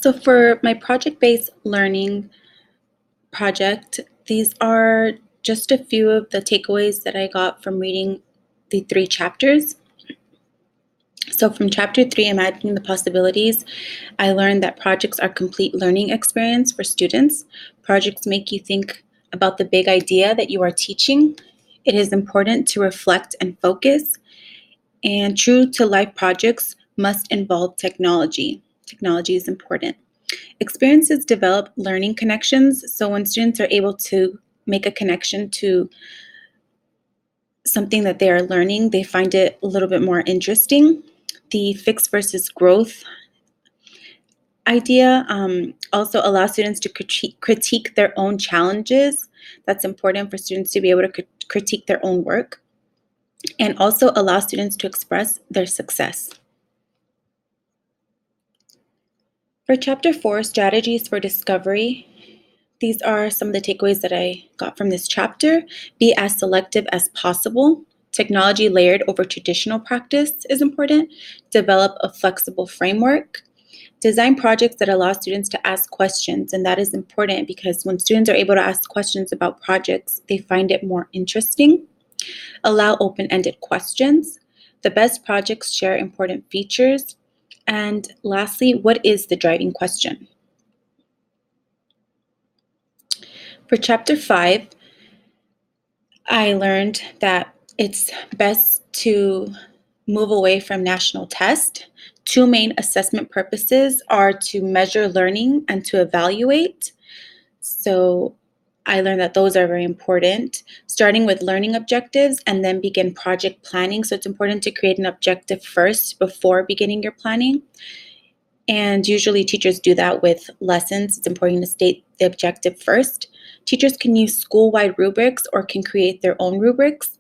So for my project-based learning project, these are just a few of the takeaways that I got from reading the 3 chapters. So from chapter 3, Imagining the Possibilities, I learned that projects are complete learning experience for students. Projects make you think about the big idea that you are teaching. It is important to reflect and focus. And true to life projects must involve technology. Technology is important. Experiences develop learning connections. So when students are able to make a connection to something that they are learning, they find it a little bit more interesting. The fix versus growth idea also allows students to critique their own challenges. That's important for students to be able to critique their own work, and also allow students to express their success. For chapter 4, Strategies for Discovery, these are some of the takeaways that I got from this chapter. Be as selective as possible. Technology layered over traditional practice is important. Develop a flexible framework. Design projects that allow students to ask questions, and that is important because when students are able to ask questions about projects, they find it more interesting. Allow open-ended questions. The best projects share important features. And lastly, what is the driving question? For chapter 5, I learned that it's best to move away from national tests. 2 main assessment purposes are to measure learning and to evaluate. So I learned that those are very important, starting with learning objectives and then begin project planning. So it's important to create an objective first before beginning your planning. And usually teachers do that with lessons. It's important to state the objective first. Teachers can use school-wide rubrics or can create their own rubrics.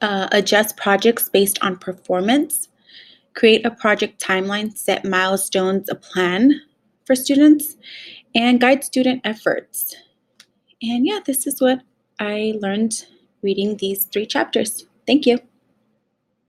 Adjust projects based on performance. Create a project timeline, set milestones, a plan for students, and guide student efforts. And yeah, this is what I learned reading these 3 chapters. Thank you.